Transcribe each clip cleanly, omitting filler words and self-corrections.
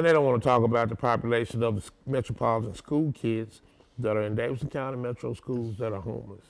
And they don't want to talk about the population of the metropolitan school kids that are in Davidson County metro schools that are homeless.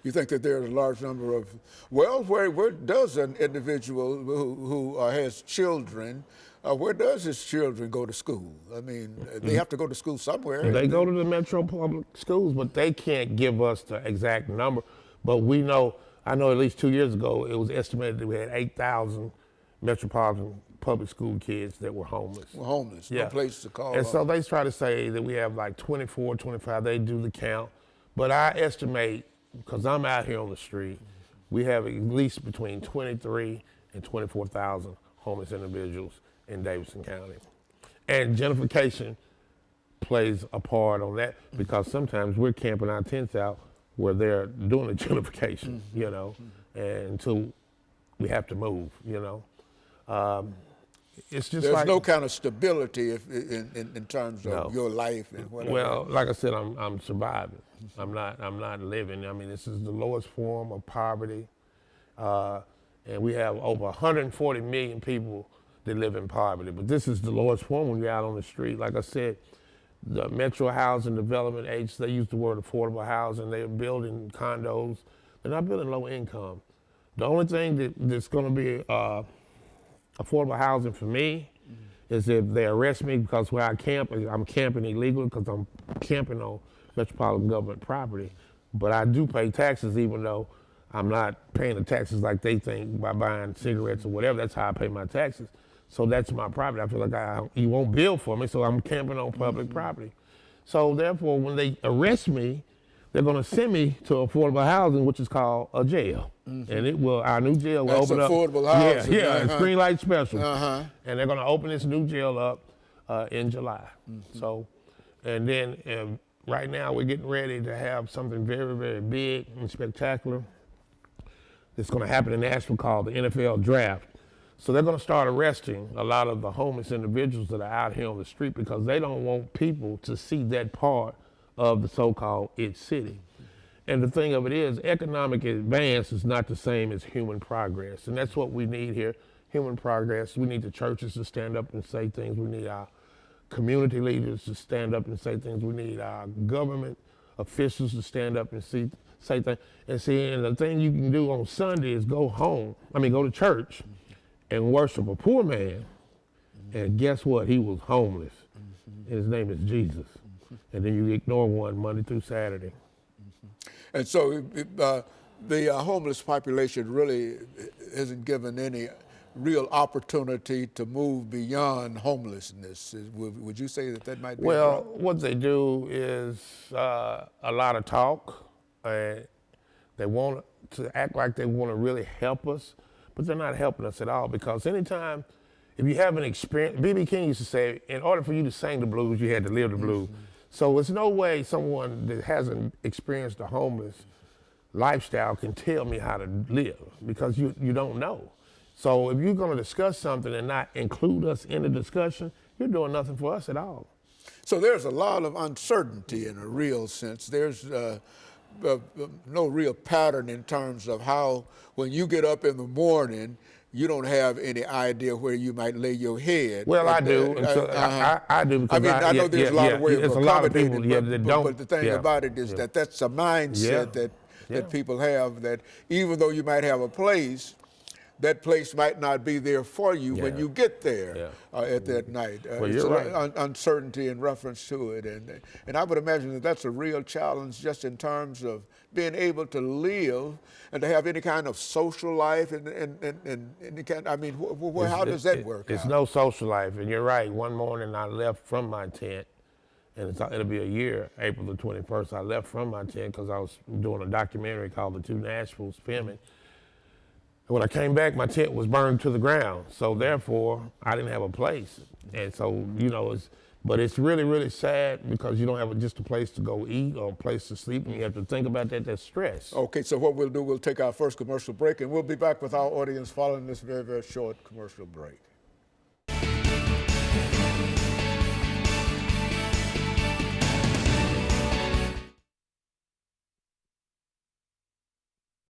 You think that there's a large number of, well, where does an individual who has children, where does his children go to school? I mean, they have to go to school somewhere. They go to the metro public schools, but they can't give us the exact number. But we know, I know at least 2 years ago, it was estimated that we had 8,000 metropolitan public school kids that were homeless. Well, homeless, no place to call. And so they try to say that we have like 24, 25, they do the count. But I estimate, because I'm out here on the street, we have at least between 23 and 24,000 homeless individuals in Davidson County. And gentrification plays a part on that because sometimes we're camping our tents out where they're doing the gentrification, you know, and until we have to move, you know. It's just There's no kind of stability in terms of your life and whatever. Well, like I said, I'm surviving. I'm not living. I mean, this is the lowest form of poverty, and we have over 140 million people that live in poverty. But this is the lowest form when you're out on the street. Like I said, the Metro Housing Development Agency, they use the word affordable housing. They're building condos. They're not building low income. The only thing that's going to be affordable housing for me is if they arrest me because where I camp, I'm camping illegally because I'm camping on metropolitan government property. But I do pay taxes even though I'm not paying the taxes like they think by buying cigarettes or whatever. That's how I pay my taxes. So that's my property. I feel like you won't bill for me, so I'm camping on public property. So therefore, when they arrest me, they're going to send me to affordable housing, which is called a jail. And it will, our new jail will open up. Affordable housing. Yeah, it's green light special. And they're going to open this new jail up in July. So, and then right now we're getting ready to have something very, very big and spectacular that's going to happen in Nashville called the NFL Draft. So they're going to start arresting a lot of the homeless individuals that are out here on the street because they don't want people to see that part of the so-called It City. And the thing of it is, economic advance is not the same as human progress. And that's what we need here, human progress. We need the churches to stand up and say things. We need our community leaders to stand up and say things. We need our government officials to stand up and say things. And see, and the thing you can do on Sunday is go to church and worship a poor man. And guess what? He was homeless. And his name is Jesus. And then you ignore one Monday through Saturday. And so the homeless population really isn't given any real opportunity to move beyond homelessness. Would you say that might be? Well, what they do is a lot of talk. They want to act like they want to really help us, but they're not helping us at all because anytime, if you have an experience, B.B. King used to say, in order for you to sing the blues, you had to live the blues. So there's no way someone that hasn't experienced a homeless lifestyle can tell me how to live because you don't know. So if you're going to discuss something and not include us in the discussion, you're doing nothing for us at all. So there's a lot of uncertainty in a real sense. There's no real pattern in terms of how when you get up in the morning, you don't have any idea where you might lay your head. Well, I do. I do because I know there's a lot of ways of accommodating that don't. But the thing about it is that's a mindset that people have, that even though you might have a place, that place might not be there for you when you get there at that night. Well, it's you're right. Uncertainty in reference to it. And I would imagine that that's a real challenge just in terms of being able to live and to have any kind of social life and any kind, I mean, how does that work It's out? no social life, and you're right. One morning I left from my tent, and it'll be a year, April the 21st, I left from my tent because I was doing a documentary called The Two Nashvilles filming. And when I came back, my tent was burned to the ground. So therefore, I didn't have a place. And so, but it's really, really sad because you don't have just a place to go eat or a place to sleep, and you have to think about that. That's stress. Okay, so what we'll do, we'll take our first commercial break, and we'll be back with our audience following this very, very short commercial break.